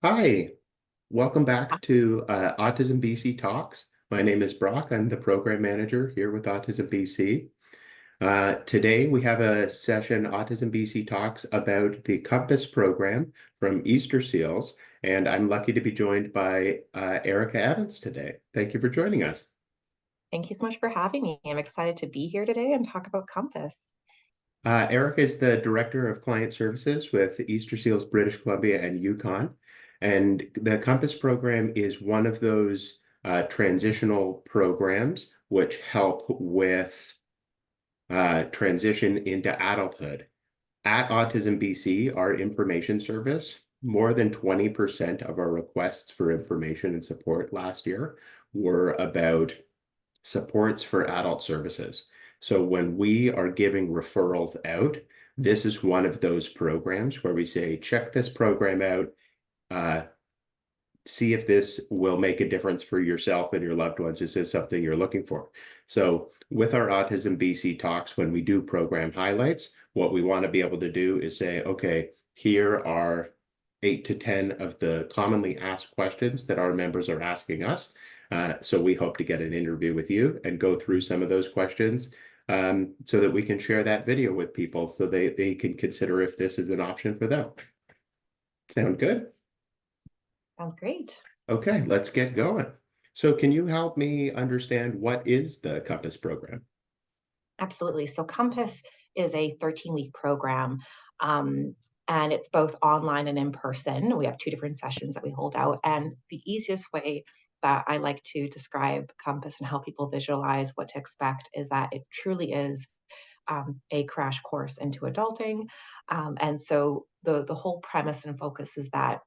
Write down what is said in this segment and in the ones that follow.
Hi, welcome back to Autism BC Talks. My name is Brock. I'm the program manager here with Autism BC. Today we have a session, Autism BC Talks, about the Compass program from Easter Seals, and I'm lucky to be joined by Erica Evans today. Thank you for joining us. Thank you so much for having me. I'm excited to be here today and talk about Compass. Erica is the Director of Client Services with Easter Seals, British Columbia, and Yukon. And the Compass program is one of those transitional programs which help with transition into adulthood. At Autism BC, our information service, more than 20% of our requests for information and support last year were about supports for adult services. So when we are giving referrals out, this is one of those programs where we say, check this program out, uh, see if this will make a difference for yourself and your loved ones. Is this something you're looking for? So with our Autism BC talks, when we do program highlights, what we want to be able to do is say, okay, here are 8 to 10 of the commonly asked questions that our members are asking us. So we hope to get an interview with you and go through some of those questions so that we can share that video with people so they can consider if this is an option for them. Sound good? Sounds great. Okay, let's get going. So can you help me understand what is the Compass program? Absolutely. So Compass is a 13-week program, um, and it's both online and in person. We have two different sessions that we hold out. And the easiest way that I like to describe Compass and help people visualize what to expect is that it truly is a crash course into adulting. And so the whole premise and focus is that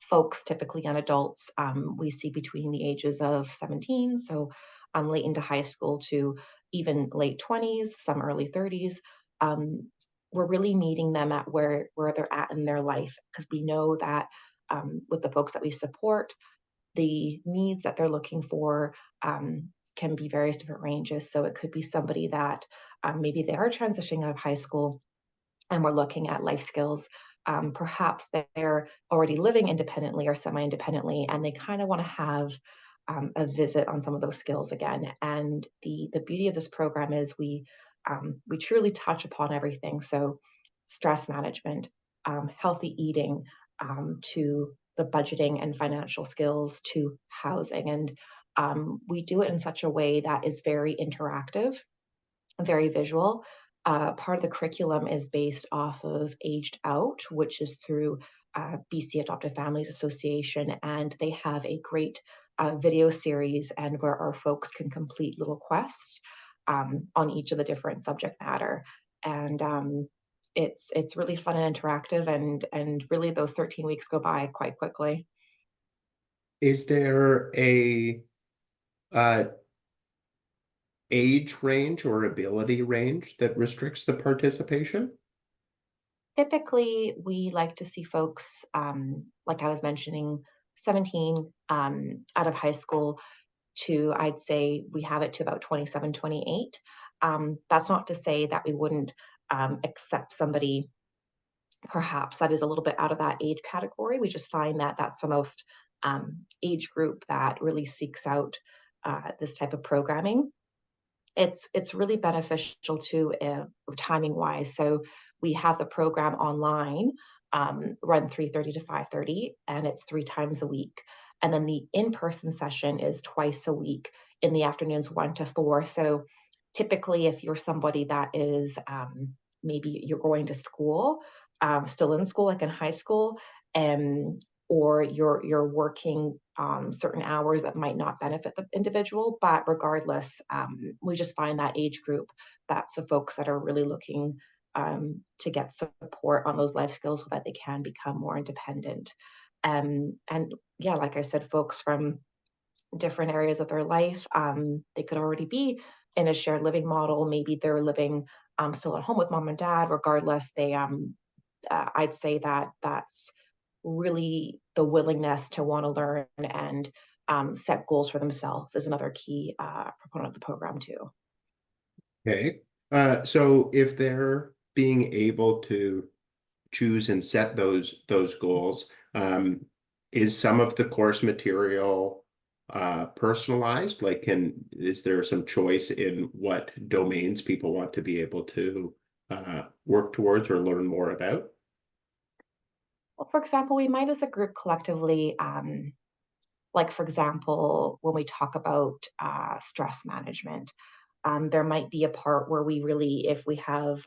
folks, typically young adults, we see between the ages of 17, so late into high school to even late 20s, some early 30s. Um, we're really meeting them at where they're at in their life because we know that with the folks that we support, the needs that they're looking for can be various different ranges. So it could be somebody that maybe they are transitioning out of high school and we're looking at life skills. Perhaps they're already living independently or semi-independently, and they kind of want to have a visit on some of those skills again. And the beauty of this program is we truly touch upon everything. So stress management, healthy eating, to the budgeting and financial skills, to housing, and we do it in such a way that is very interactive, very visual. Part of the curriculum is based off of Aged Out, which is through BC Adopted Families Association, and they have a great video series and where our folks can complete little quests on each of the different subject matter. And it's really fun and interactive, and really those 13 weeks go by quite quickly. Is there a uh, age range or ability range that restricts the participation? Typically, we like to see folks, like I was mentioning, 17 out of high school to, I'd say we have it to about 27, 28. That's not to say that we wouldn't accept somebody perhaps that is a little bit out of that age category. We just find that that's the most age group that really seeks out this type of programming. It's really beneficial too, timing wise. So we have the program online, run 3:30 to 5:30, and it's 3 times a week. And then the in-person session is twice a week in the afternoons, 1 to 4. So typically, if you're somebody that is maybe you're going to school, still in school, like in high school, and or you're working certain hours that might not benefit the individual. But regardless, we just find that age group, that's the folks that are really looking to get support on those life skills so that they can become more independent. And yeah, like I said, folks from different areas of their life, they could already be in a shared living model. Maybe they're living still at home with mom and dad. Regardless, I'd say that that's really the willingness to want to learn and set goals for themselves is another key proponent of the program too. Okay. So if they're being able to choose and set those goals, is some of the course material personalized? Like, is there some choice in what domains people want to be able to work towards or learn more about? Well, for example, we might as a group collectively, like for example, when we talk about stress management, there might be a part where we really, if we have,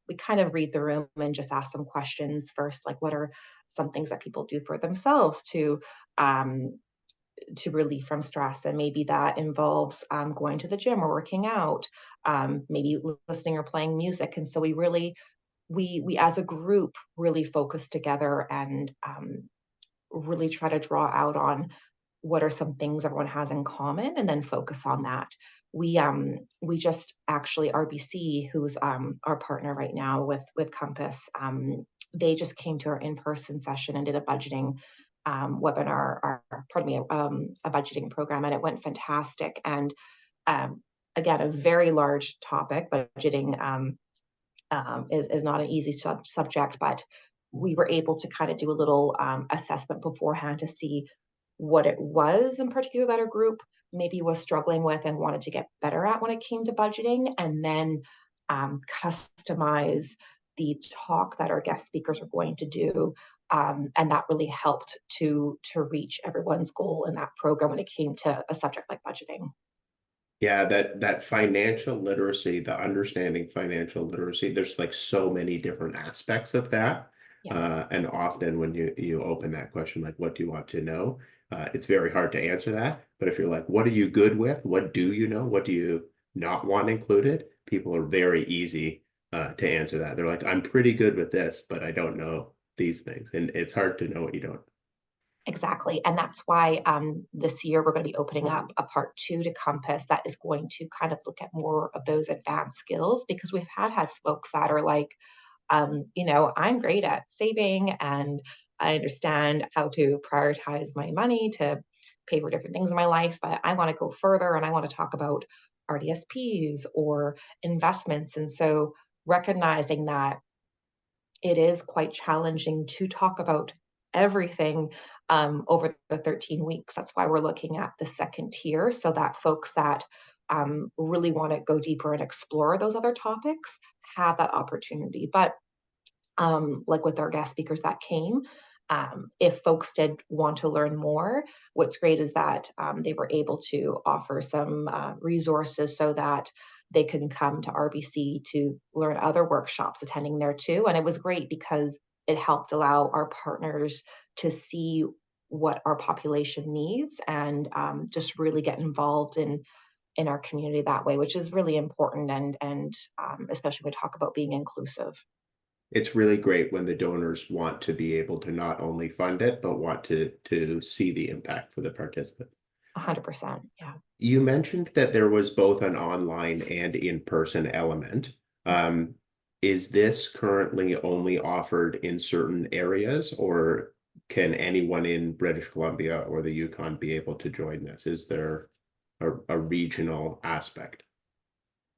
we kind of read the room and just ask some questions first, like what are some things that people do for themselves um, to relieve from stress, and maybe that involves going to the gym or working out, maybe listening or playing music. And so we really, we as a group really focus together and really try to draw out on what are some things everyone has in common and then focus on that. We just actually RBC, who's our partner right now with Compass, they just came to our in-person session and did a budgeting webinar, or pardon me, a budgeting program, and it went fantastic. And again, a very large topic. Budgeting is not an easy subject, but we were able to kind of do a little assessment beforehand to see what it was in particular that our group maybe was struggling with and wanted to get better at when it came to budgeting, and then customize the talk that our guest speakers were going to do. And that really helped to reach everyone's goal in that program when it came to a subject like budgeting. Yeah, that financial literacy, the understanding financial literacy, there's like so many different aspects of that. Yeah, And often when you open that question, like, what do you want to know? It's very hard to answer that. But if you're like, what are you good with? What do you know? What do you not want included? People are very easy to answer that. They're like, I'm pretty good with this, but I don't know these things. And it's hard to know what you don't. exactly. And that's why this year we're going to be opening up a part two to Compass that is going to kind of look at more of those advanced skills, because we've had folks that are like, I'm great at saving and I understand how to prioritize my money to pay for different things in my life, but I want to go further and I want to talk about RDSPs or investments. And so recognizing that it is quite challenging to talk about everything over the 13 weeks. That's why we're looking at the second tier, so that folks that really want to go deeper and explore those other topics have that opportunity. But like with our guest speakers that came, if folks did want to learn more, what's great is that they were able to offer some resources so that they can come to RBC to learn other workshops attending there too. And it was great because it helped allow our partners to see what our population needs and just really get involved in our community that way, which is really important, and especially when we talk about being inclusive. It's really great when the donors want to be able to not only fund it, but want to see the impact for the participants. 100%. Yeah. You mentioned that there was both an online and in-person element. Um, is this currently only offered in certain areas, or can anyone in British Columbia or the Yukon be able to join this? Is there a regional aspect?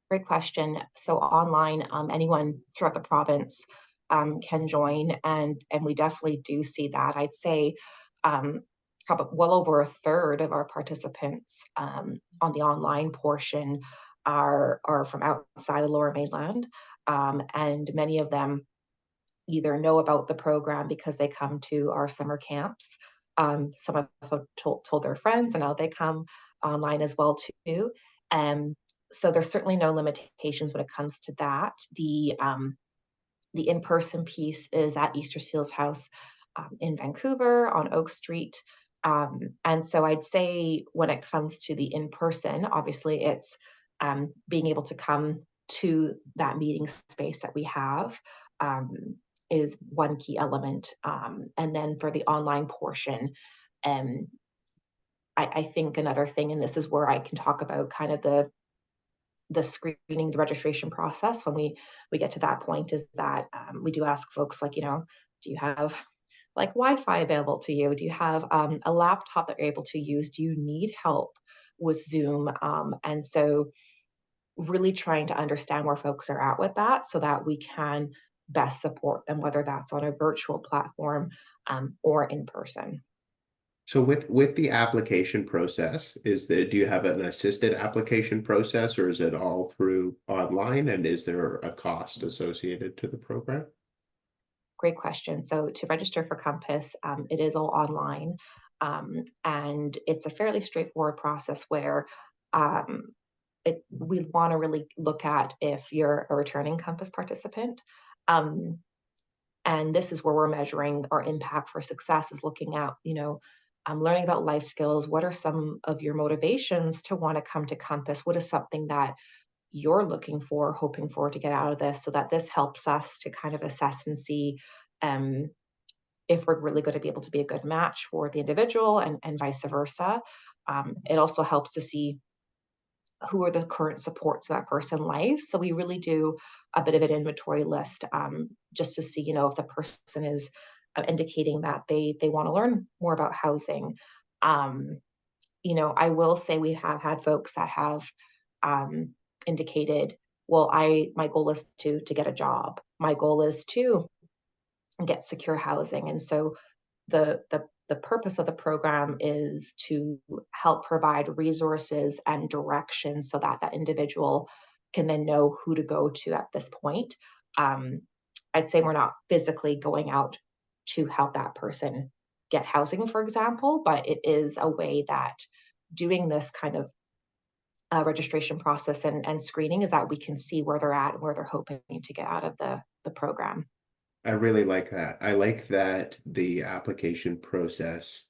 Great question. So online, anyone throughout the province can join, and we definitely do see that. I'd say probably well over a third of our participants on the online portion are from outside the Lower Mainland, and many of them either know about the program because they come to our summer camps. Some have told their friends, and now they come online as well too. Um, so there's certainly no limitations when it comes to that. The in-person piece is at Easter Seals House in Vancouver on Oak Street. And so I'd say when it comes to the in-person, obviously it's being able to come to that meeting space that we have is one key element. And then for the online portion, um, I think another thing, and this is where I can talk about kind of the screening, the registration process when we get to that point, is that we do ask folks like, do you have like Wi-Fi available to you? Do you have a laptop that you're able to use? Do you need help with Zoom? And so really trying to understand where folks are at with that so that we can best support them, whether that's on a virtual platform or in person. So with the application process, do you have an assisted application process, or is it all through online? And is there a cost associated to the program? Great question. So to register for Compass, it is all online, and it's a fairly straightforward process where um, we want to really look at if you're a returning Compass participant. Um, and this is where we're measuring our impact for success, is looking at, learning about life skills. What are some of your motivations to want to come to Compass? What is something that you're looking for, hoping for to get out of this, so that this helps us to kind of assess and see um, if we're really going to be able to be a good match for the individual, and vice versa. It also helps to see who are the current supports that person life. So we really do a bit of an inventory list, just to see, if the person is indicating that they want to learn more about housing. Um, I will say we have had folks that have um, indicated, well, I my goal is to get a job. My goal is to get secure housing, and so the purpose of the program is to help provide resources and direction so that that individual can then know who to go to at this point. Um, I'd say we're not physically going out to help that person get housing, for example, but it is a way that doing this kind of registration process and screening is that we can see where they're at and where they're hoping to get out of the program. I really like that. I like that the application process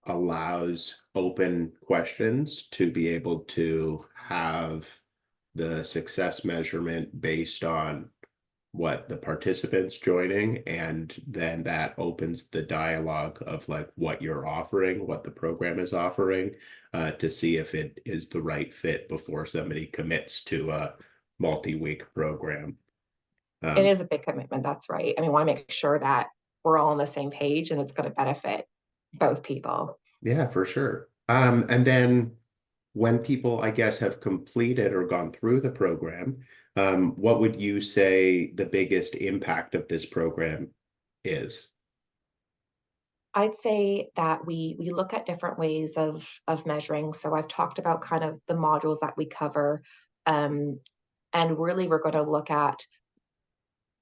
allows open questions to be able to have the success measurement based on what the participants joining, and then that opens the dialogue of like what you're offering, what the program is offering, to see if it is the right fit before somebody commits to a multi-week program. It Um, is a big commitment, that's right. I mean, we wanna make sure that we're all on the same page and it's gonna benefit both people. yeah, for sure. And then when people, I guess, have completed or gone through the program, what would you say the biggest impact of this program is? I'd say that we look at different ways of measuring. So I've talked about kind of the modules that we cover, um, and really we're gonna look at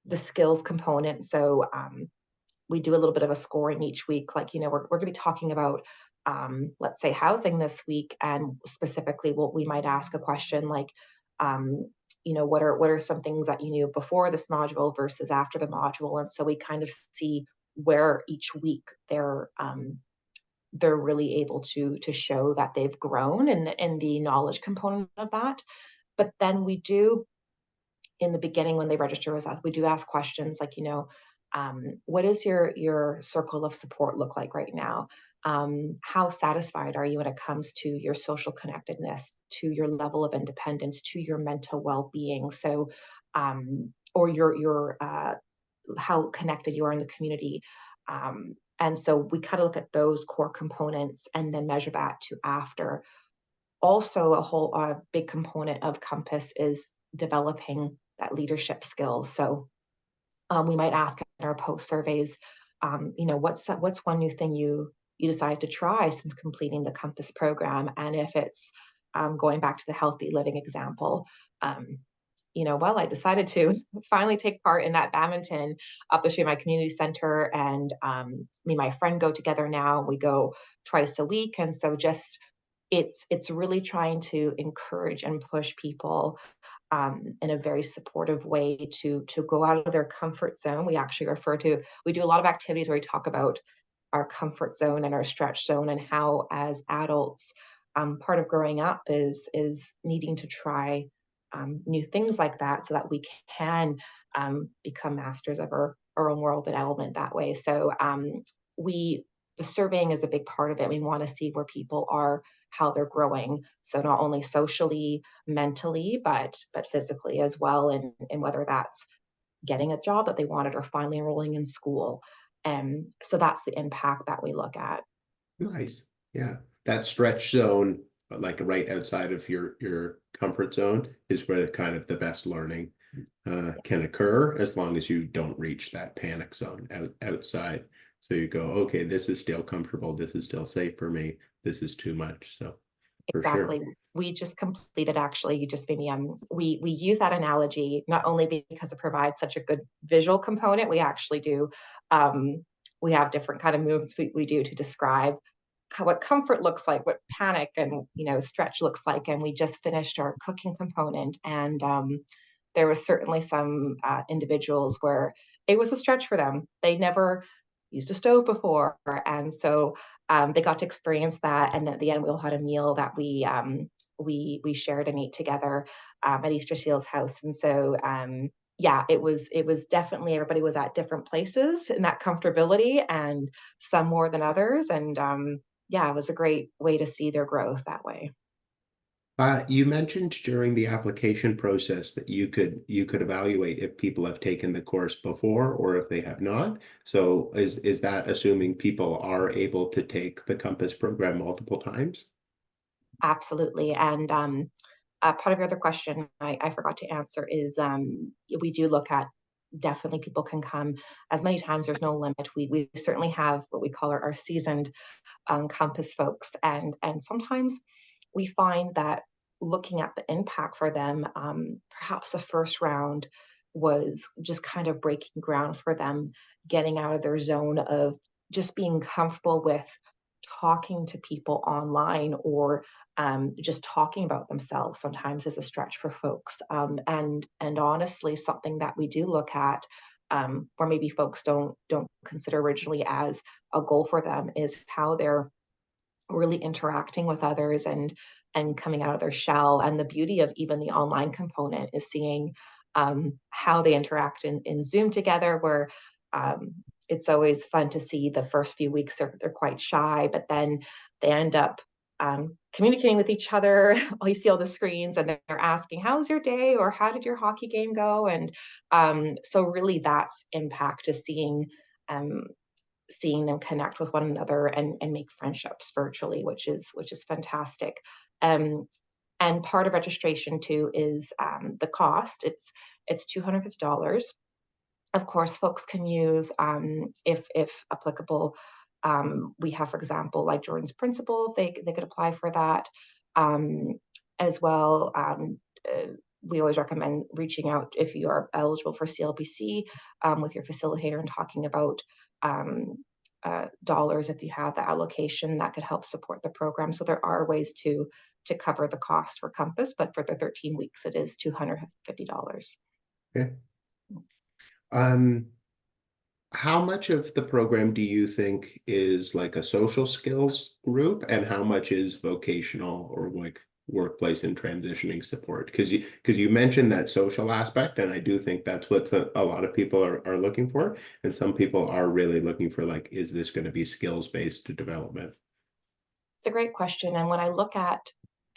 the skills component. So, we do a little bit of a scoring each week. Like, we're going to be talking about, let's say, housing this week, and specifically, what we might ask a question like, what are some things that you knew before this module versus after the module, and so we kind of see where each week they're really able to show that they've grown in the knowledge component of that. But then we do, in the beginning when they register with us, we do ask questions like, what does your circle of support look like right now? How satisfied are you when it comes to your social connectedness, to your level of independence, to your mental well-being? So, or your how connected you are in the community. And so we kind of look at those core components and then measure that to after. Also, a whole big component of Compass is developing that leadership skills. So we might ask in our post surveys, what's one new thing you decided to try since completing the Compass program, and if it's going back to the healthy living example. Um, well, I decided to finally take part in that badminton up the street of my community center, and me and my friend go together now. We go twice a week, and so just it's really trying to encourage and push people in a very supportive way to go out of their comfort zone. We do a lot of activities where we talk about our comfort zone and our stretch zone, and how as adults, part of growing up is needing to try new things like that, so that we can become masters of our own world and element that way. So we the surveying is a big part of it. We want to see where people are, how they're growing. So not only socially, mentally, but physically as well, and whether that's getting a job that they wanted or finally enrolling in school. So that's the impact that we look at. Nice. Yeah. That stretch zone, like right outside of your comfort zone, is where kind of the best learning can Yes. occur as long as you don't reach that panic zone outside. So you go, okay, this is still comfortable. This is still safe for me. This is too much. So for sure. Exactly. We just completed actually, you just made me we use that analogy not only because it provides such a good visual component, we actually do we have different kind of moves we do to describe what comfort looks like, what panic and stretch looks like. And we just finished our cooking component, and there was certainly some individuals where it was a stretch for them. They never used a stove before, and so they got to experience that. And at the end, we all had a meal that we shared and ate together at Easter Seal's house. And so yeah, it was definitely everybody was at different places in that comfortability, and some more than others. And yeah, it was a great way to see their growth that way. You mentioned during the application process that you could evaluate if people have taken the course before or if they have not. So is that assuming people are able to take the Compass program multiple times? Absolutely. And part of your other question I forgot to answer is we do look at definitely people can come as many times. There's no limit. We certainly have what we call our seasoned Compass folks, and sometimes we find that looking at the impact for them, perhaps the first round was just kind of breaking ground for them, getting out of their zone of just being comfortable with talking to people online, or just talking about themselves sometimes is a stretch for folks. And honestly, something that we do look at, or maybe folks don't consider originally as a goal for them, is how they're really interacting with others and coming out of their shell. And the beauty of even the online component is seeing how they interact in Zoom together, where um, it's always fun to see the first few weeks they're quite shy, but then they end up communicating with each other. You see all the screens and they're asking, how's your day? Or how did your hockey game go? And so really that's impact, is um, seeing them connect with one another and make friendships virtually, which is fantastic. Um, and part of registration too is the cost. It's $250. Of course, folks can use, if applicable. We have, for example, like Jordan's Principle. They could apply for that um, as well. We always recommend reaching out if you are eligible for CLBC with your facilitator and talking about um, dollars if you have the allocation that could help support the program. So there are ways to cover the cost for Compass, but for the 13 weeks, it is $250. Okay. Um, how much of the program do you think is like a social skills group and how much is vocational or like workplace and transitioning support? Because you mentioned that social aspect, and I do think that's what a lot of people are looking for. And some people are really looking for like, is this going to be skills-based development? It's a great question. And when I look at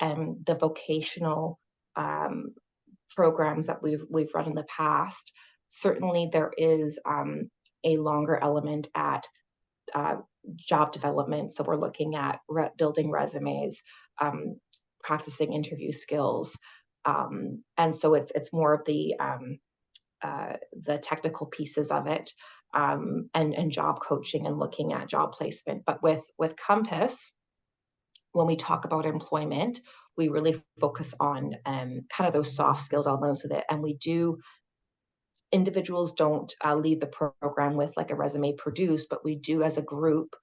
the vocational um, programs that we've run in the past, certainly there is a longer element at uh, job development. So we're looking at building resumes, practicing interview skills, and so it's more of the technical pieces of it, and job coaching and looking at job placement. But with Compass, when we talk about employment, we really focus on kind of those soft skills elements of it. And we do, individuals don't lead the program with like a resume produced, but we do as a group,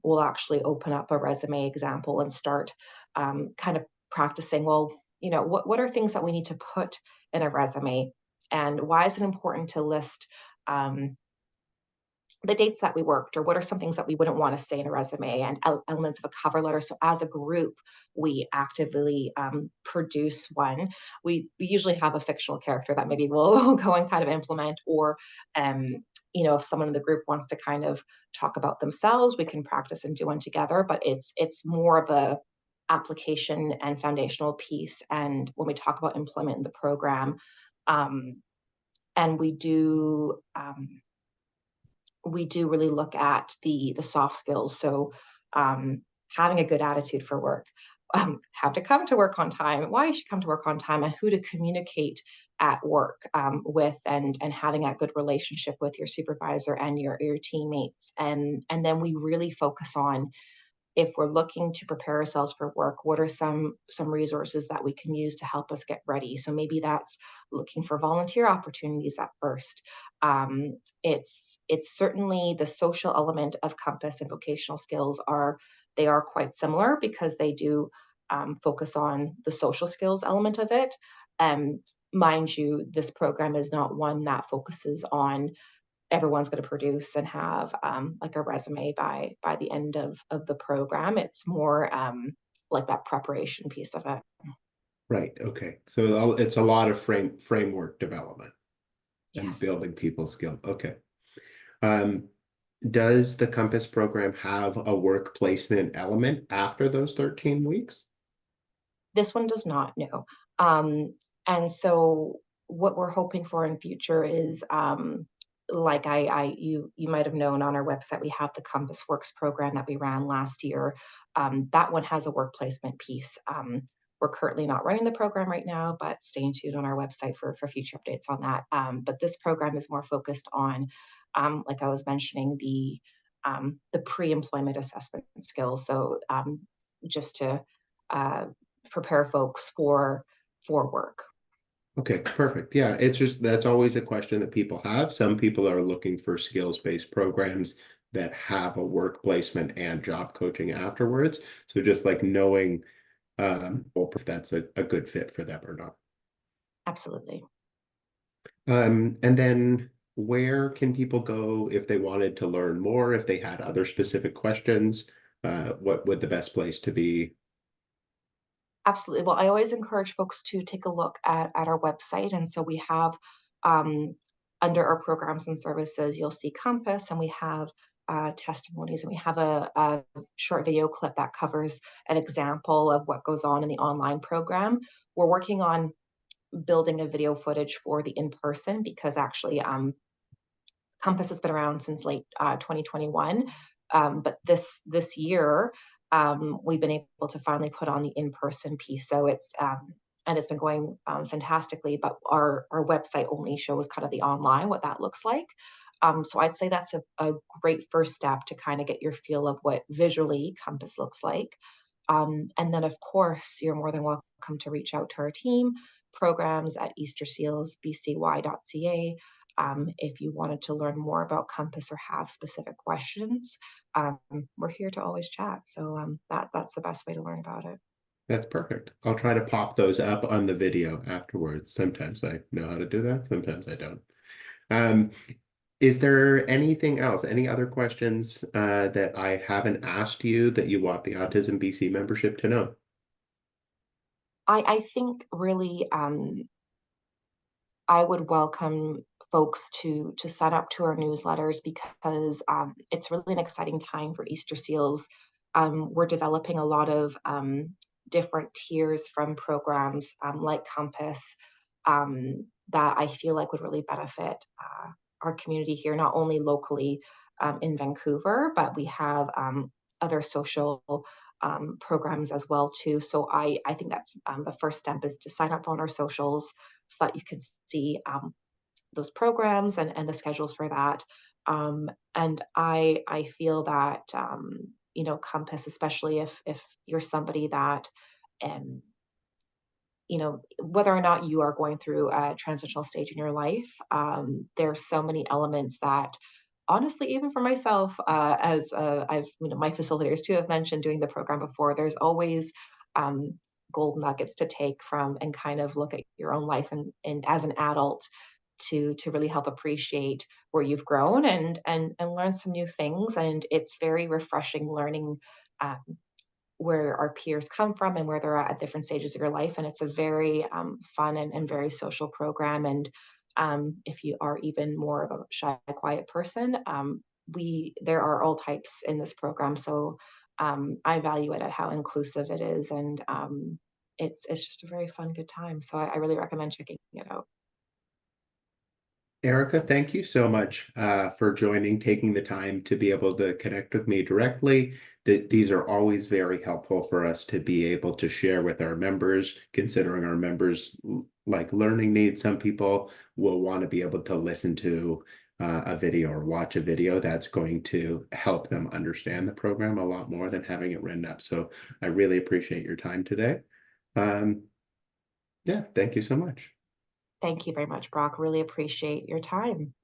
we'll actually open up a resume example and start kind of practicing. Well, what are things that we need to put in a resume? And why is it important to list the dates that we worked, or what are some things that we wouldn't want to say in a resume, and elements of a cover letter. So as a group, we actively produce one. We usually have a fictional character that maybe we'll go and kind of implement, or um, if someone in the group wants to kind of talk about themselves, we can practice and do one together. But it's more of a application and foundational piece. And when we talk about employment in the program, um, and we do really look at the soft skills. So having a good attitude for work, how to come to work on time, why you should come to work on time, and who to communicate at work, with and having that good relationship with your supervisor and your teammates. And then we really focus on, if we're looking to prepare ourselves for work, what are some resources that we can use to help us get ready? So maybe that's looking for volunteer opportunities at first. It's certainly the social element of Compass and vocational skills are, they are quite similar because they do focus on the social skills element of it. Um, Mind you, this program is not one that focuses on everyone's going to produce and have like a resume by the end of the program. It's more like that preparation piece of it. Right. Okay. So it's a lot of framework development and Yes. building people's skill. Okay. Um, does the Compass program have a work placement element after those 13 weeks? This one does not, no. Um, and so what we're hoping for in future is, like you might have known on our website, we have the Compass Works program that we ran last year. That one has a work placement piece. We're currently not running the program right now, but stay tuned on our website for future updates on that. But this program is more focused on, like I was mentioning, the pre-employment assessment skills. So just to uh, prepare folks for work. Okay, perfect. Yeah, it's just that's always a question that people have. Some people are looking for skills-based programs that have a work placement and job coaching afterwards. So just like knowing if that's a good fit for them or not. Absolutely. And then where can people go if they wanted to learn more, if they had other specific questions? What would the best place to be? Absolutely. Well, I always encourage folks to take a look at our website. And so we have, um, under our programs and services, you'll see Compass, and we have testimonies, and we have a short video clip that covers an example of what goes on in the online program. We're working on building a video footage for the in-person because actually Compass has been around since late 2021, but this year we've been able to finally put on the in-person piece. So it's and it's been going fantastically. But our website only shows kind of the online, what that looks like. So I'd say that's a great first step to kind of get your feel of what visually Compass looks like. And then, of course, you're more than welcome to reach out to our team, programs at eastersealsbcy.ca, if you wanted to learn more about Compass or have specific questions. We're here to always chat. So that's the best way to learn about it. That's perfect. I'll try to pop those up on the video afterwards. Sometimes I know how to do that, sometimes I don't. Um, is there anything else, any other questions that I haven't asked you that you want the Autism BC membership to know? I think really I would welcome folks to sign up to our newsletters because it's really an exciting time for Easter Seals. We're developing a lot of different tiers from programs like Compass that I feel like would really benefit our community here, not only locally in Vancouver, but we have other social programs as well too. So I think that's the first step is to sign up on our socials so that you can see those programs and the schedules for that. And I feel that Compass, especially if you're somebody that um, whether or not you are going through a transitional stage in your life, there's so many elements that honestly, even for myself, as I've, my facilitators too have mentioned doing the program before, there's always um, gold nuggets to take from and kind of look at your own life and as an adult to really help appreciate where you've grown and learn some new things. And it's very refreshing learning um, where our peers come from and where they're at different stages of your life. And it's a very fun and very social program. And if you are even more of a shy, quiet person, there are all types in this program. So I value it at how inclusive it is, and it's just a very fun, good time. So I really recommend checking it out. Erica, thank you so much for joining, taking the time to be able to connect with me directly. These are always very helpful for us to be able to share with our members, considering our members like learning needs. Some people will want to be able to listen to a video or watch a video that's going to help them understand the program a lot more than having it written up. So I really appreciate your time today. Um, yeah, thank you so much. Thank you very much, Brock. Really appreciate your time.